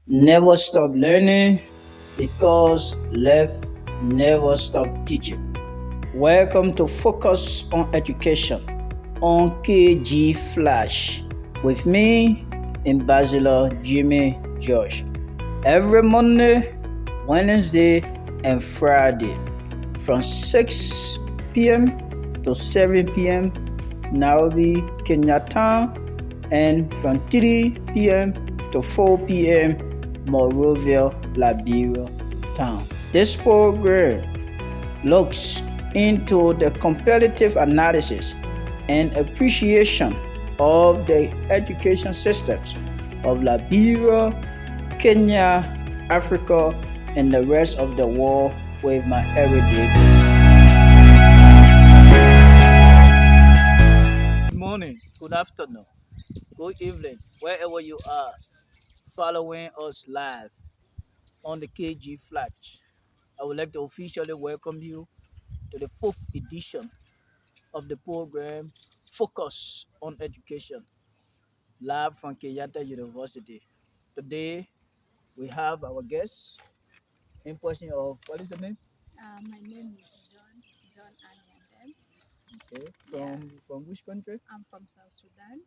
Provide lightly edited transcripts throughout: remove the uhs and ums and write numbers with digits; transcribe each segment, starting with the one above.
Never stop learning because life never stop teaching. Welcome to Focus on Education on KG Flash with me, Ambassador Jimmy Josh. Every Monday, Wednesday, and Friday from 6 p.m. to 7 p.m. Nairobi, Kenyatta, and from 3 p.m. to 4 p.m. Monrovia, Liberia town. This program looks into the comparative analysis and appreciation of the education systems of Liberia, Kenya, Africa, and the rest of the world with my everyday guests. Good morning, good afternoon, good evening, wherever you are following us live on the KG Flash. I would like to officially welcome you to the fourth edition of the program Focus on Education, live from Kenyatta University. Today we have our guest in person of what is the name? My name is John Nyadeng. Okay, Yeah, from which country? I'm from South Sudan.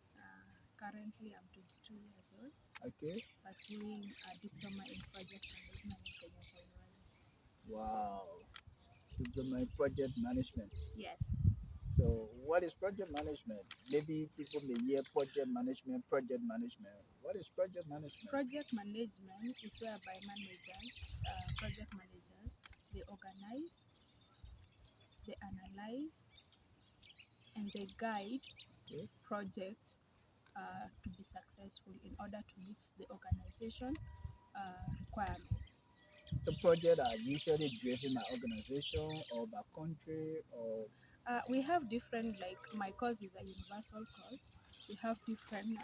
Currently, I'm 22 years old, Okay, pursuing a diploma in project management in Kenyatta University. wow, diploma in project management. Yes. So, what is project management? Maybe people may hear project management, project management. What is project management? Project management is whereby project managers, they organize, they analyze, and they guide Okay. projects to be successful in order to meet the organization requirements. The projects are usually driven by organization or by country or We have different, like my course is a universal course. We have different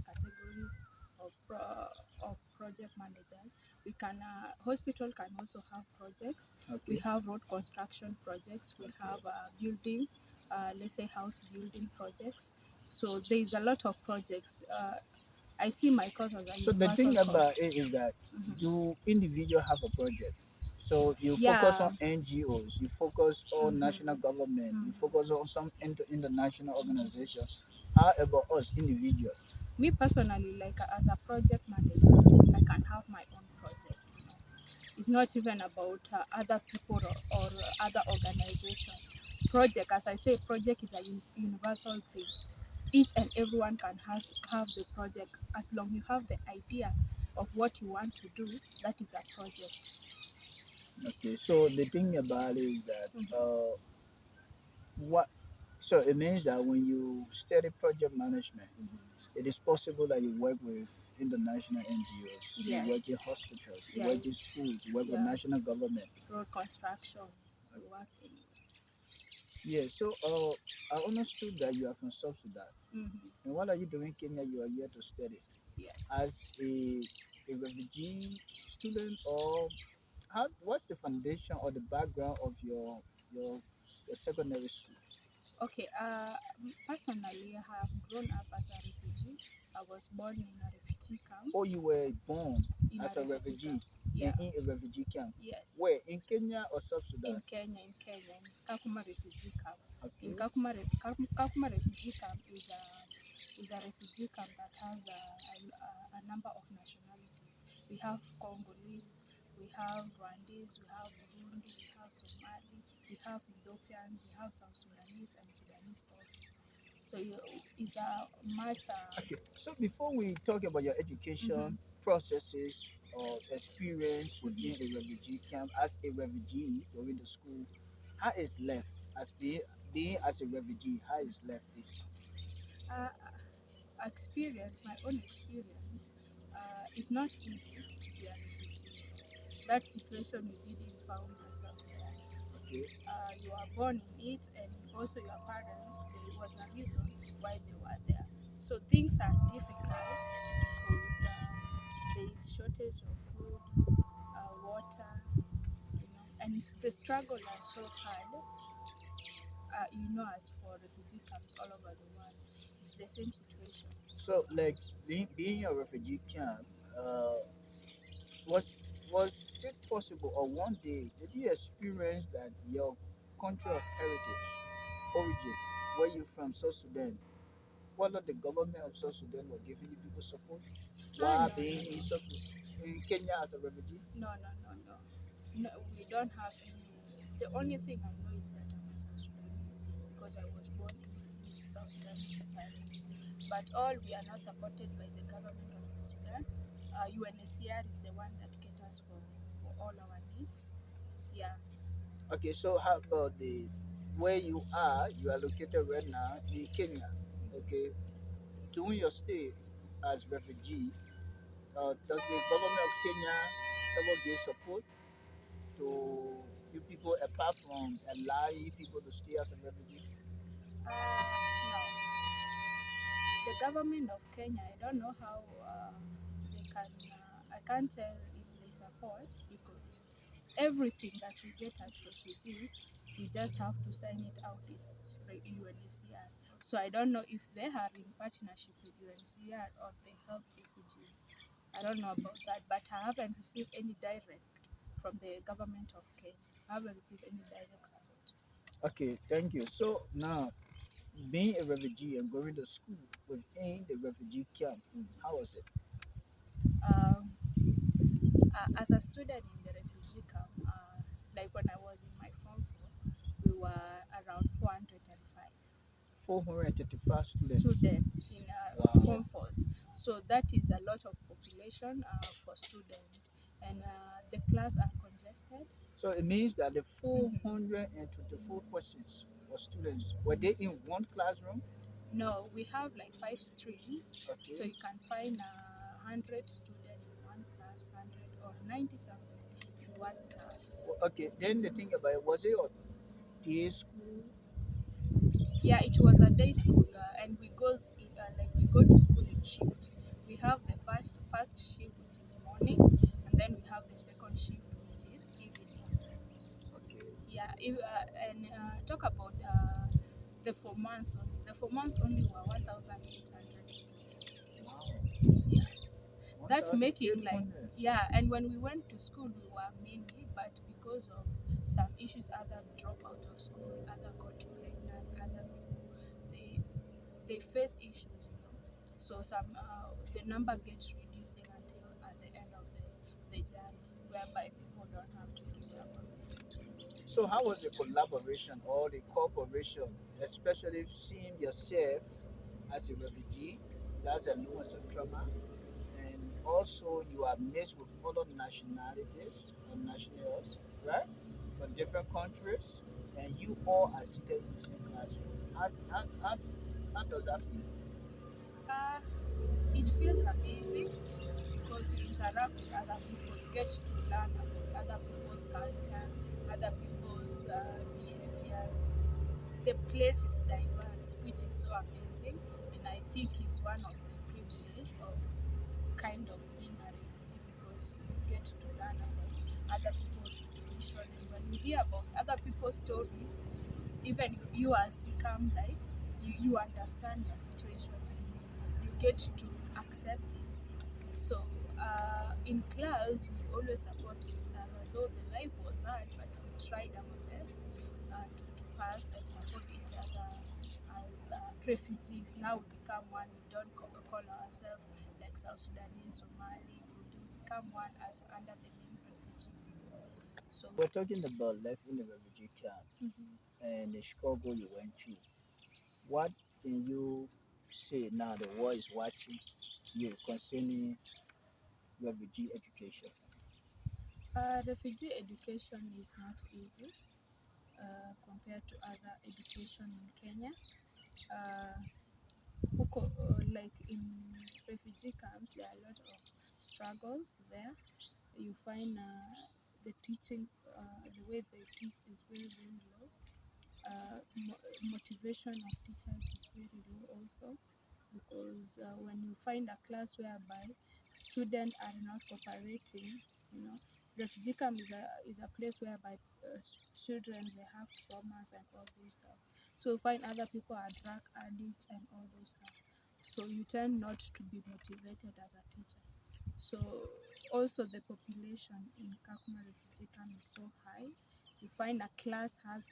categories of project managers. We can hospital can also have projects. We okay. have road construction projects. We Okay. have building, let's say house building projects. So there is a lot of projects. I see my course as a So the universal thing about course. it is that Mhm. do individual have a project? So you focus Yeah. on NGOs, you focus on national Mhm. government, you Mhm. focus on some international organization. How about us individual? Me personally, like as a project manager, I can have my own project. It's not even about other people or other organization. Project, as I say, project is a universal thing. Each and everyone can have the project as long you have the idea of what you want to do. That is a project. Okay, so the thing about it is that Mhm. what so it means that when you study project management, Mhm. it is possible that you work with international NGOs, you work Yes. in hospitals, you work in Yes. schools, you work with Yeah. national government. Road constructions. We work in. Yeah, so I understood that you are from South Sudan. Mhm. And what are you doing in Kenya? You are here to study Yes. as a refugee student, or what's the foundation or the background of your your secondary school? Okay, personally, I have grown up as a refugee. I was born in a refugee camp. Or you were born In a as a refugee refugee camp. Yeah, in a refugee camp? yes. Where in Kenya or South Sudan? In Kakuma refugee camp. In Okay, Kakuma refugee camp is a refugee camp that has a number of nationalities. We have Congolese, we have Rwandese, we have Burundi, we have Somali, we have Ethiopian, we have South Sudanese and Sudanese also. So it's a much. okay. So before we talk about your Mhm, education processes or experience within mhm. a refugee camp as a refugee during the school, how is left as being as a refugee? How is left is Uh, my own experience, it's not easy to be a refugee. That situation you didn't found yourself there. okay. You are born in it, and also your parents. There was a reason why they were there. So things are difficult because there is shortage of food, water, and the struggle are so hard. As for refugee camps all over the world, it's the same situation. So like being a refugee camp, uh, possible, or one day, did you experience that your country of heritage, origin, where you from, South Sudan, whether the government of South Sudan were giving you people support while No, no, being no. in Kenya as a refugee? No, no, no, no. No, we don't have any. The only thing I know is that I'm a South Sudanese because I was born with South Sudanese parents. But all we are not supported by the government of South Sudan. UNHCR is the one that caters for all our needs. Yeah. Okay, so how about the where you are? You are located right now in Kenya. Okay, during your stay as refugee, does the government of Kenya ever give support to you people apart from allowing you people to stay as a refugee? No. The government of Kenya, I don't know how they can, I can't tell if they support because everything that we get as refugees, we just have to sign it out is UNHCR. So I don't know if they are in partnership with UNHCR or they help refugees. I don't know about that, but I haven't received any direct from the government of Kenya. I haven't received any direct support. Okay, thank you. So now, being a refugee and going to school within the refugee camp, how was it? Um, as a student in the refugee camp, like when I was in my form 4, we were around 405 435 students. students in Wow. form 4s. So that is a lot of population for students, and the class are congested. So it means that the Mhm. 424 persons or students were they in one classroom? No, we have like 5 streams, so Okay. you can find 100 students in one class, 100 or 90 something in one class. Okay. Then the thing about it, was it a day school? Yeah, it was a day school, and we go to school in shifts. We have the first shift which is morning, and then we have the second shift which is evening. Okay. Yeah, and talk about the 4 months only. The 4 months only were 1,800 students. Wow. Yeah, that making like 1,800. yeah. And when we went to school, we were many, but because of some issues, other drop out of school, other got pregnant, other people they face issues, you know. So some the number gets reducing until at the end of the journey, whereby people don't have to give up on it. So how was the collaboration or the cooperation, especially seeing yourself as a refugee? That's a loss of trauma, and also you are mixed with other nationalities and nationals, right, from different countries, and you all are seated in the same classroom. How does that feel? Uh, it feels amazing because you interact with other people, you get to learn about other people's culture, other people's behavior. The place is diverse, which is so amazing, and I think it's one of the privileges of kind of being a refugee because you get to learn about other people's situation, and when you hear about other people's stories, even you has become like you understand your situation and you get to accept it. So in class we always support each other, though the life was hard, but we tried our best to pass and support each other as refugees. Now we become one, we don't call ourselves like South Sudanese, Somali, we become one as under the name refugee. So We're talking about life in the refugee camp mhm. and the struggle you went through. What can you say now the world is watching you concerning refugee education? Refugee education is not easy compared to other education in Kenya. Uh, like in refugee camps, there are a lot of struggles there. You find the teaching, the way they teach is very, very low. Motivation of teachers is very low also because when you find a class whereby students are not cooperating, you know, refugee camp is a place whereby children they have traumas and all those stuff. So you find other people are drug addicts and all those stuff. So you tend not to be motivated as a teacher. So Also, the population in Kakuma refugee camp is so high. You find a class has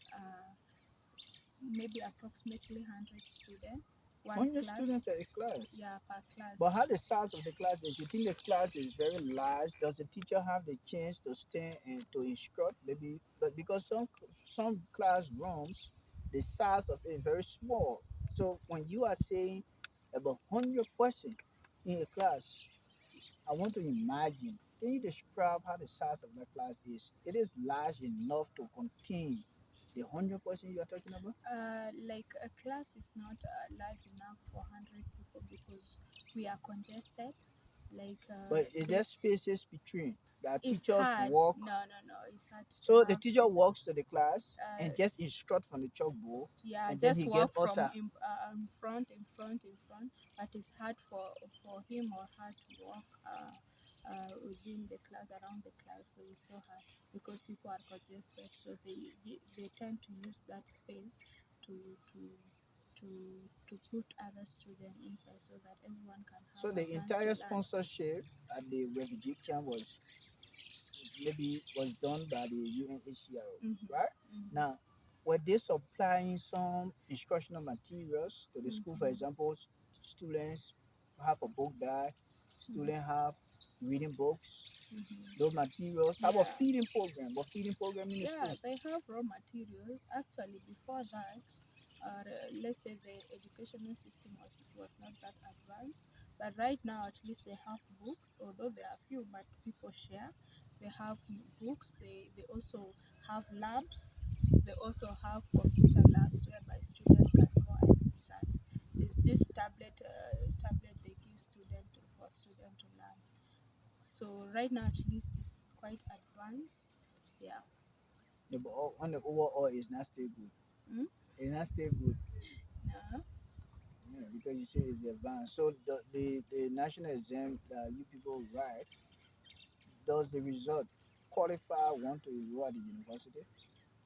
maybe approximately 100 students, one 100 class, students per class. yeah, per class. But how the size of the class is? You think the class is very large? Does the teacher have the chance to stand and to instruct? Maybe, but because some classrooms, the size of it is very small. So when you are saying about 100% in a class, I want to imagine. Can you describe how the size of that class is? It is large enough to contain the 100% you are talking about. Like a class is not large enough for 100 people because we are congested. Like But is the there spaces between that it's teachers hard. walk? No, no, no. It's hard to So the have teacher spaces. walks to the class and Uh, just instruct from the chalkboard, yeah, and then just he get walk from also. in front. But it's hard for him or her to walk within the class, around the class. So it's so hard because people are congested. So they tend to use that space to to to to put other students inside so that everyone can have So a the chance to entire learn. sponsorship at the refugee camp was done by the UNHCR, Mm-hmm, right? mm-hmm, Now, were they supplying some instructional materials to the school? For mm-hmm, example, students have a book bag, mm-hmm, students have reading books, mm-hmm. those materials. How about Yeah. feeding program? What feeding program in the Yeah, school? they have raw materials. Actually, before that, let's say the educational system was not that advanced. But right now, at least they have books, although there are few, but people share. They have books. They also have labs. They also have computer labs whereby students can go and research. There's this tablet they give for student to learn. So right now, at least it's quite advanced. Yeah. Yeah, but on the overall, it's not still good. Mm? It's not still good. No. Yeah, because you say it's advanced. So the national exam that you people write, does the result qualify one to enroll at the university?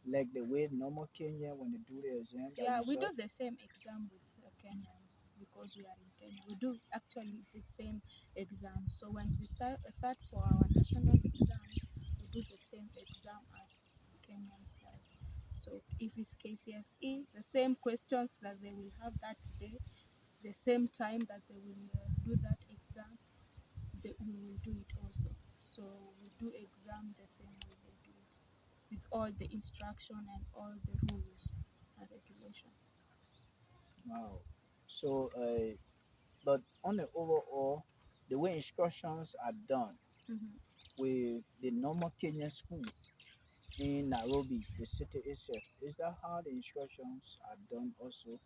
Like the way normal Kenya when they do the exam, that Yeah, we do result. the same exam with Kenyans because we are in Kenya. We do actually the same exam. So when we start for our national exams, we do the same exam as Kenyans does. So if it's KCSE, the same questions that they will have that day, the same time that they will do that exam, we will do it also. So we do exam the same way they do it, with all the instruction and all the rules and regulation. Wow. So, but on the overall, the way instructions are done Mm-hmm. with the normal Kenyan school in Nairobi, the city itself, is that how the instructions are done also?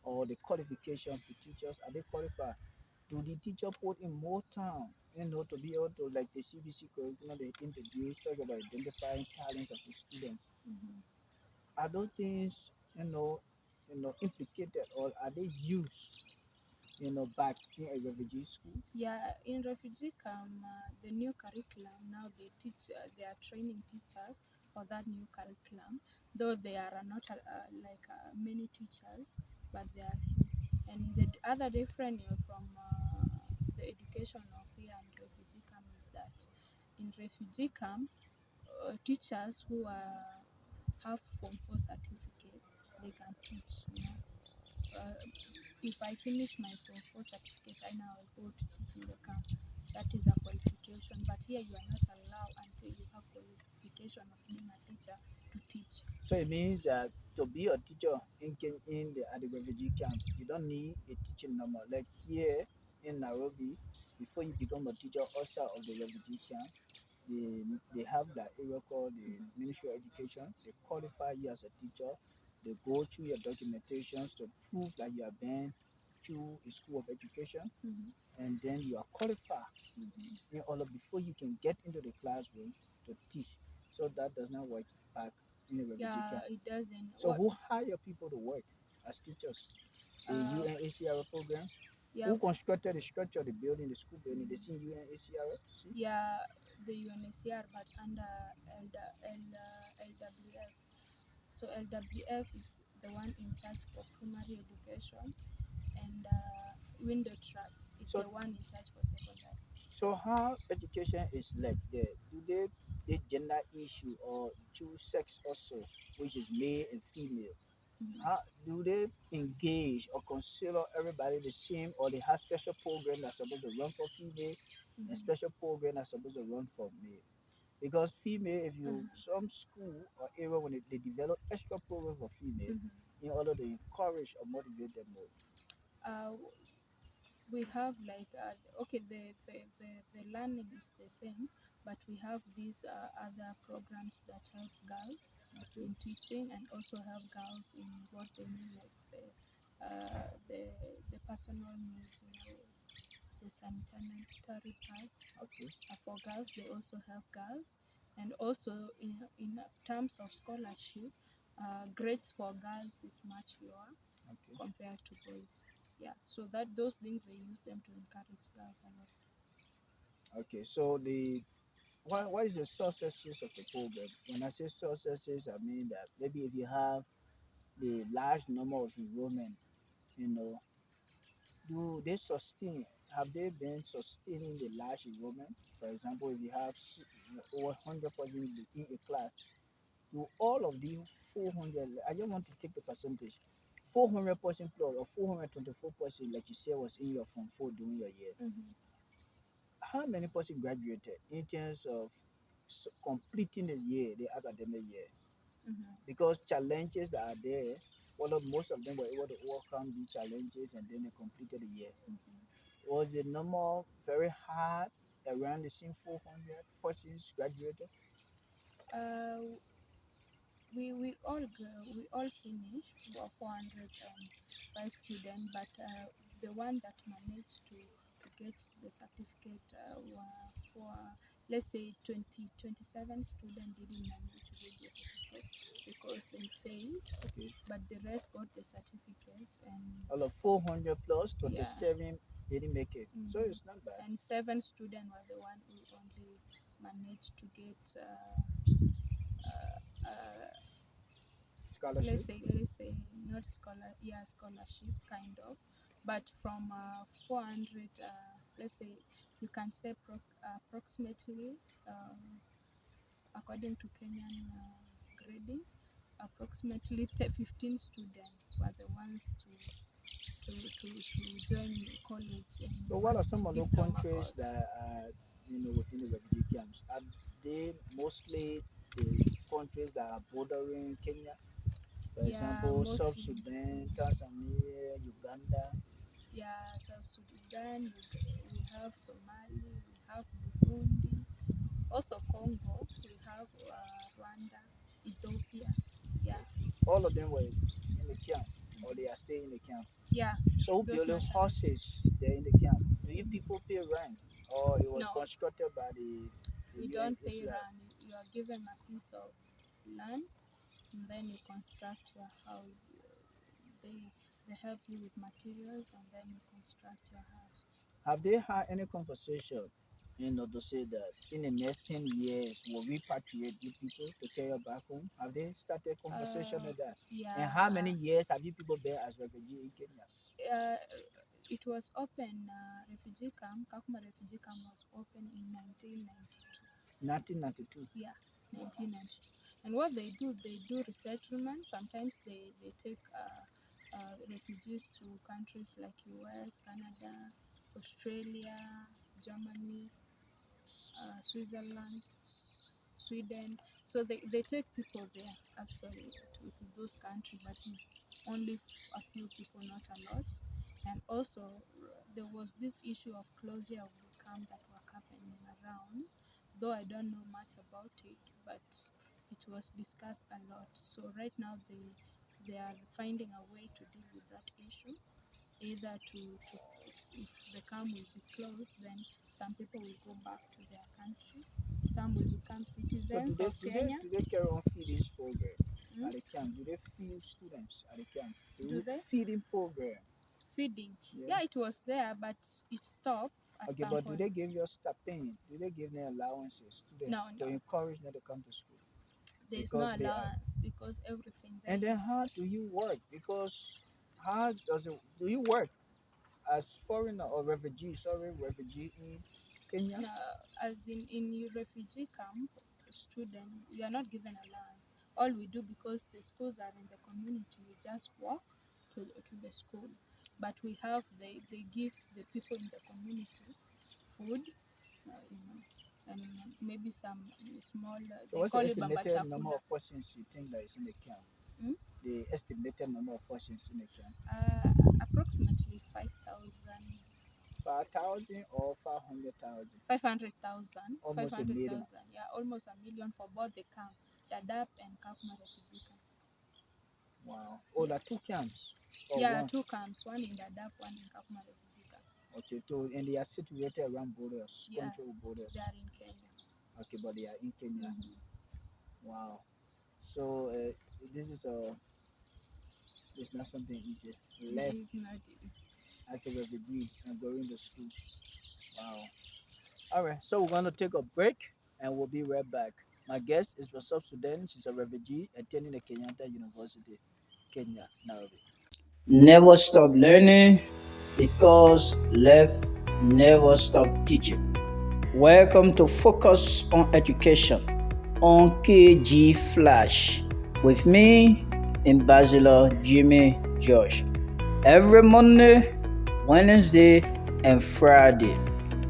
Or the qualification for teachers, are they qualified? Do the teacher put in more time, to be able to, like the CBC curriculum they introduced, talk about identifying talents of the students? Mm-hmm. Are those things, implicated, or are they used, back in a refugee school? Yeah, in refugee camp, the new curriculum now they are training teachers for that new curriculum. Though there are not many teachers, but there are few. And the other difference from the education of here and refugee camp is that in refugee camp, teachers who have Form 4 certificate, they can teach. If I finish my Form 4 certificate, I now go to teach in the camp. That is a qualification. But here you are not allowed until you have qualification of being a teacher to teach. So it means that to be a teacher at the refugee camp, you don't need a teaching number. Like here in Nairobi, before you become a teacher outside of the refugee camp, they have that area called the Mhm, Ministry of Education. They qualify you as a teacher. They go through your documentations to prove that you have been through a school of education, mhm, and then you are qualified mhm. in order before you can get into the classroom to teach. So that does not work back in the refugee Yeah, camp. it doesn't. So What? who hire people to work as teachers? The Uh, UNHCR program. yeah, Who constructed the structure, the building, the school building? They mhm. see UNHCR. See? Yeah, the UNHCR, but under LWF. So LWF is the one in charge for primary education, and Window Trust is So the one in charge for secondary. So how education is like there? Do they gender issue or choose sex also, which is male and female? Mhm. How do they engage or consider everybody the same, or they have special program that's supposed to run for female and Mhm. special program that's supposed to run for male? Because female, if you Mhm. some school or area when they develop extra program for female Mhm. in order to encourage or motivate them more. Uh, we have like okay, the learning is the same, but we have these other programs that help girls Okay, in teaching and also help girls in what they need, like the personal needs, the sanitary pads okay, for girls. They also help girls, and also in terms of scholarship, grades for girls is much lower okay, compared to boys. Yeah, so that those things they use them to encourage girls a lot. okay. So the what is the successes of the program? When I say successes, I mean that maybe if you have the large number of enrollment, you know, do they sustain? Have they been sustaining the large enrollment? For example, if you have over 100% in a class, do all of the 400? I just want to take the percentage. 400% plus or 424%, like you said, was in your form 4 during your year. Mm-hmm. How many person graduated in terms of completing the year, the academic year? Mm-hmm. Because challenges that are there, well, most of them were able to overcome the challenges and then they completed the year. Mm-hmm. Was the number very hard around the same 400 persons graduated? Uh, we all finished 405 students, but the one that managed to get the certificate were for, let's say, 27 students didn't manage to get the certificate because they failed, Okay. but the rest got the certificate. And Out of 400 plus, yeah. 27 didn't make it. So Hmm. it's not bad. And 7 students were the one who only managed to get Scholarship. let's say not scholarship kind of, but from 400, let's say you can say approximately, according to Kenyan grading, approximately 15 students were the ones to join college and So what are university some of those diploma countries course. that are, within the refugee camps? Are they mostly the countries that are bordering Kenya? For Yeah, example, South mostly. Sudan, Tanzania, Uganda. Yeah, South Sudan, we have Somali, we have Burundi, also Congo, we have Rwanda, Ethiopia. Yeah, All of them were in the camp, or they are staying in the camp. yeah, So who those built the nationalities. horses there in the camp? Do you people pay rent, or it was No, constructed by the we don't pay UNHCR? rent. You are given a piece of land, and then you construct your house. They help you with materials, and then you construct your house. Have they had any conversation, to say that in the next 10 years will repatriate you people to carry you back home? Have they started conversation Uh, on that? And yeah, how many years have you people been as refugee in Kenya? uh, it was open, refugee camp. Kakuma refugee camp was open in 1992. 1992. Yeah, Wow. 1992. And what they do resettlement. Sometimes they take refugees to countries like US, Canada, Australia, Germany, Switzerland, Sweden. So they take people there actually to those countries, but it's only a few people, not a lot. And also, there was this issue of closure of the camp that was happening around, though I don't know much about it, but it was discussed a lot. So right now they are finding a way to deal with that issue, either to if the camp will be closed, then some people will go back to their country, some will become So do citizens they of do they Kenya. do they carry on feeding program Mm? at the camp? Do they feed students at the camp? Do Do they feeding program? feeding? Yeah. Yeah, it was there, but it stopped at Okay, some but do point. they give you stipend? Do they give them allowances, No, students, to no, encourage them to come to school? there's no Because they are. allowance because everything And there. then how do you work? Because how do you work as foreigner or refugee? Sorry, refugee. Kenya? As in your refugee camp, student, you are not given allowance. All we do, because the schools are in the community, we just walk to the school. But we have, they give the people in the community food, you know, and maybe some small, So they what's the call it baba estimated number chakula. of persons you think that is in the camp? Mm? The estimated number of persons in the camp? Approximately 5,000. 5,000 or 500,000? 500,000, Almost a million. yeah, almost a million for both the camp, Dadaab and Kakuma refugee camp. Wow. Oh, Yeah, there are two camps or yeah, one? two camps, one in Dadaab, one in Kakuma refugee camp. Okay, so and they are situated around borders, Yeah, control they borders. are in Kenya. Okay, but they are in Kenya. Hmm. Wow. So this is it's not something easy. Left It's not easy. as a refugee and going to school. Wow. All right, so we're gonna take a break and we'll be right back. My guest is from South Sudan. She's a refugee attending the Kenyatta University, Kenya, Nairobi. Never stop learning because life never stop teaching. Welcome to Focus on Education on KG Flash with me, Ambassador Jimmy Josh. Every Monday, Wednesday, and Friday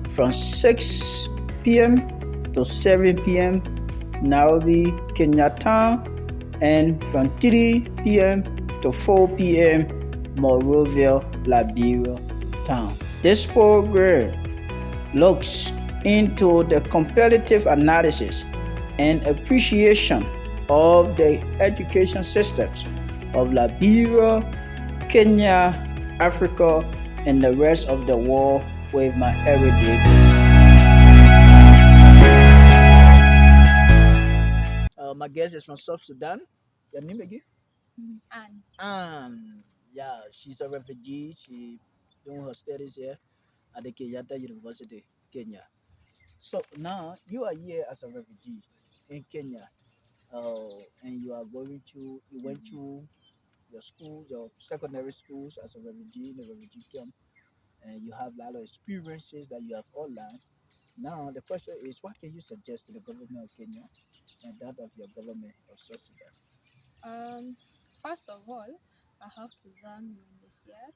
from 6 p.m. to 7 p.m. Nairobi, Kenyatta, and from 3 p.m. to 4 p.m. Monrovia, Liberia town. This program looks into the comparative analysis and appreciation of the education systems of Liberia, Kenya, Africa, and the rest of the world with my everyday guests. My guest is from South Sudan. Your name again? And Yeah, she's a refugee. She doing her studies here at the Kenyatta University, Kenya. So now you are here as a refugee in Kenya, and you are going to you went to your school, your secondary schools as a refugee in a refugee camp, and you have a lot of experiences that you have all learned. Now the question is, what can you suggest to the government of Kenya and that of your government of South Sudan? um, first of all, I have to thank UNHCR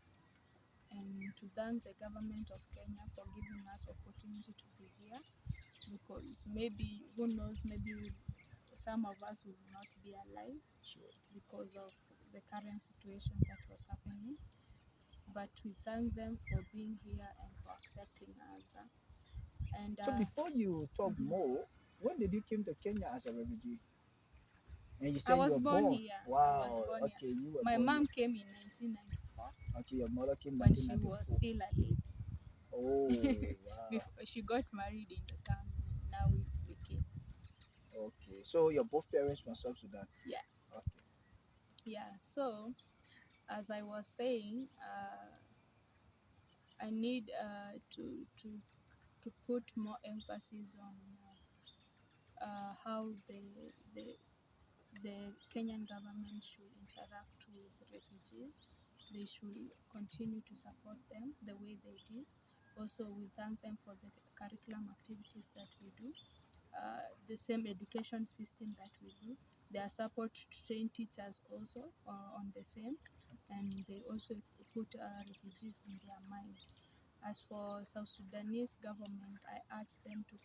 and to thank the government of Kenya for giving us opportunity to be here, because maybe, who knows, maybe some of us will not be alive Sure. because of the current situation that was happening. But we thank them for being here and for accepting us. And So before you talk mhm. more, when did you came to Kenya as a refugee? And you I said you was were born born. here. I was Wow. born here. Okay, you were My born mom here. came in 1994 Okay, your mother came when she was 1994. still a Oh, lady. wow. Before she got married in the camp, now we came. Okay, so your both parents from South Sudan. Yeah, Okay. yeah. So as I was saying, I need to put more emphasis on how the Kenyan government should interact with refugees. They should continue to support them the way they did. Also, we thank them for the curriculum activities that we do, the same education system that we do. Their support to train teachers also on the same, and they also put refugees in their mind. As for South Sudanese government, I urge them to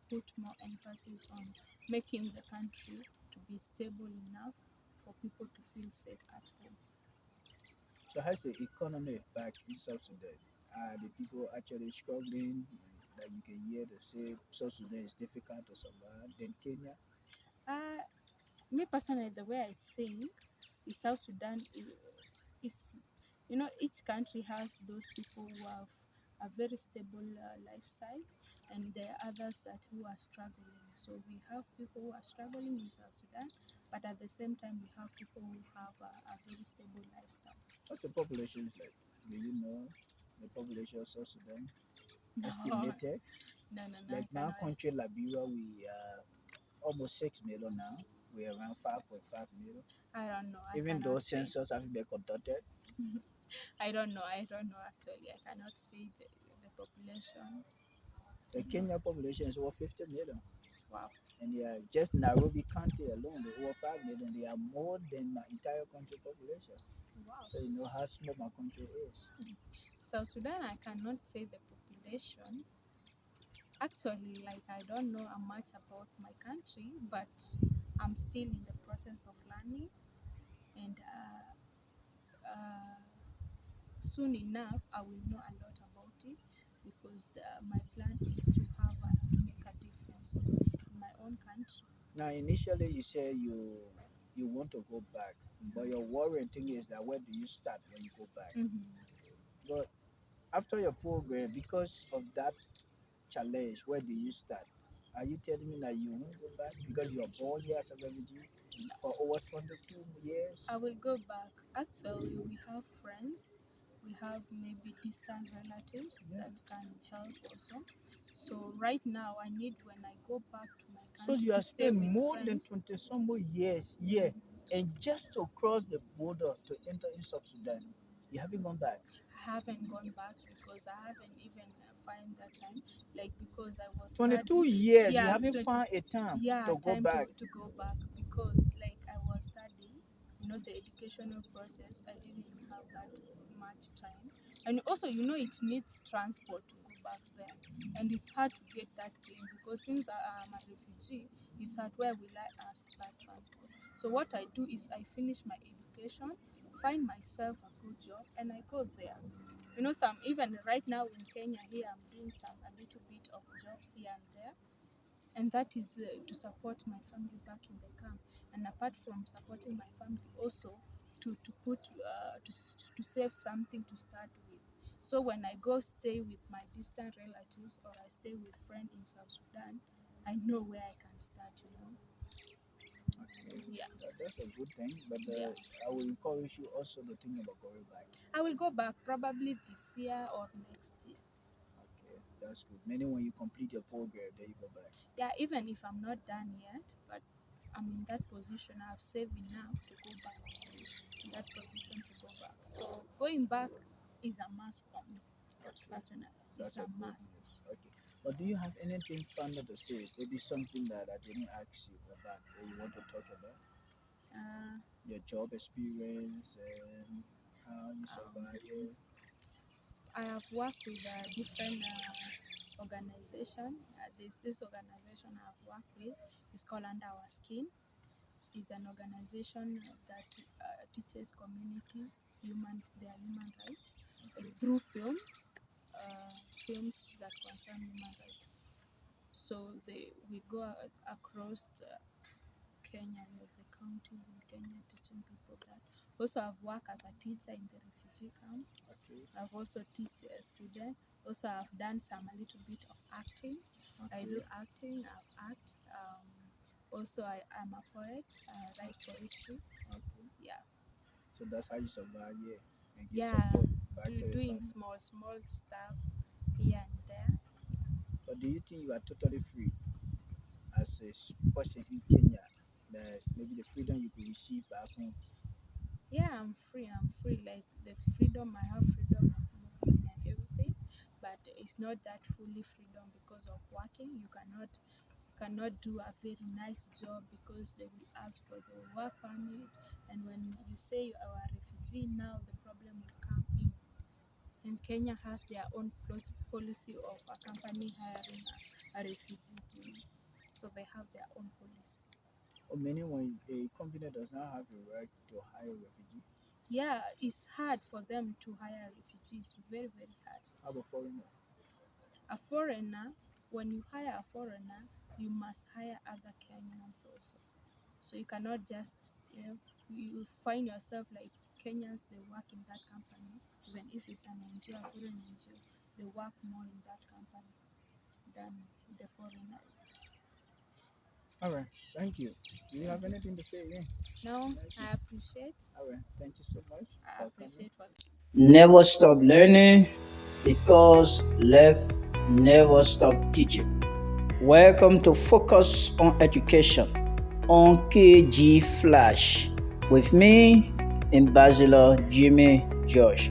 put more emphasis on making the country to be stable enough for people to feel safe at home. So how's the economy back in South Sudan? Are the people actually struggling? That you can hear they say South Sudan is difficult to survive than Kenya? Uh, Me personally, the way I think is South Sudan is, each country has those people who have a very stable lifestyle, and there are others that who are struggling. So we have people who are struggling in South Sudan, but at the same time we have people who have a very stable lifestyle. What's the population like? Do you know the population of South Sudan No, estimated? no, Like I my cannot. country, Liberia, we are almost 6 million now. We're around 5.5 million. I don't know. I Even though cannot say. census haven't been conducted. I don't know. I don't know actually. I cannot see the population. The Kenya population is over 50 million. Wow. And they are just Nairobi County alone, they over 5 million. They are more than my entire country population. Wow. So you know how small my country is. South Sudan, I cannot say the population. Actually, like I don't know much about my country, but I'm still in the process of learning, and soon enough I will know a lot about it because my plan is to have make a difference in my own country. Now, initially you say you want to go back, but your worrying thing is that where do you start when you go back? But after your program, because of that challenge, where do you start? Are you telling me that you won't go back because you are born here as a refugee for over 22 years? I will go back. Actually, we have friends, we have maybe distant relatives Yeah. that can help also. So right now, I need when I go back to my So country you to have stay spent with more than friends. 20 some more years here, and just to cross the border to enter in South Sudan, you haven't gone back. I haven't gone back because I haven't even find that time. Like because I was 22 studying. years, you Yes, haven't 20. found a time Yeah, to go time back. to go back because like I was studying, the educational process. I didn't have that much time, and also it needs transport to go back there, and it's hard to get that thing because since I'm a refugee, it's hard. Where will I ask that transport? So what I do is I finish my education, find myself a good job, and I go there. Some even right now in Kenya here, I'm doing a little bit of jobs here and there, and that is to support my family back in the camp. And apart from supporting my family, also to put to save something to start with. So when I go stay with my distant relatives or I stay with friends in South Sudan, I know where I can start. Okay, Yeah, that's a good thing, but yeah. I will encourage you also to think about going back. I will go back probably this year or next year. Okay, that's good. Meaning when you complete your program, then you go back. Yeah, even if I'm not done yet, but I'm in that position. I've saved enough to go back. In that position to go back. So going back is a must for me Okay, personally. It's that's a a good must. news. Okay, but do you have anything further to say? Maybe something that I didn't ask you about that you want to talk about? Uh, Your job experience and how you um, survive here. I have worked with a different organization. There's this organization I've worked with. It's called Under Our Skin. It's an organization that teaches communities their human rights through films that concern human rights. So we go across Kenya, like the counties in Kenya, teaching people that. Also, I've worked as a teacher in the refugee camp. Okay, I've also teach a student. Also, I've done a little bit of acting. I do okay, acting. I've act. Also, I'm a poet. I write poetry. okay. Yeah, So that's how you survive here and get yeah. support back to your Doing family. small stuff here and there. But do you think you are totally free as a person in Kenya? That maybe the freedom you could receive back home. Yeah, I'm free. I'm free. Like the freedom, I have freedom of movement and everything, but it's not that fully freedom because of working. You cannot do a very nice job because they will ask for the work permit, and when you say you are a refugee, now the problem will come in. And Kenya has their own policy of a company hiring a refugee, so they have their own policy. Or meaning when a company does not have a right to hire a refugee, Yeah, it's hard for them to hire refugees. Very, very hard. how about foreigner? A foreigner, when you hire a foreigner, you must hire other Kenyans also. So you cannot just, you find yourself like Kenyans, they work in that company, even if it's an NGO, a foreign NGO, they work more in that company than the foreigners. All right, thank you. Do you have anything to say again? No, Nancy? I appreciate, All right, thank you so much I for coming. appreciate what. Never stop learning because life never stop teaching. Welcome to Focus on Education on KG Flash with me, Ambassador Jimmy Josh.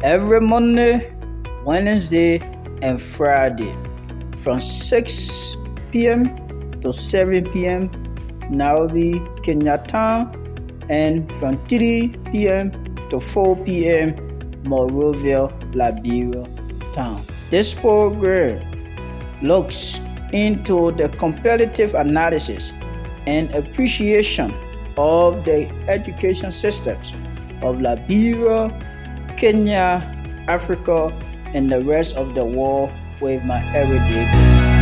Every Monday, Wednesday, and Friday from 6 p.m. to 7 p.m. Nairobi, Kenyatta, and from 3 p.m. to 4 p.m. Monrovia, Liberia town. This program looks into the comparative analysis and appreciation of the education systems of Liberia, Kenya, Africa, and the rest of the world with my everyday basis.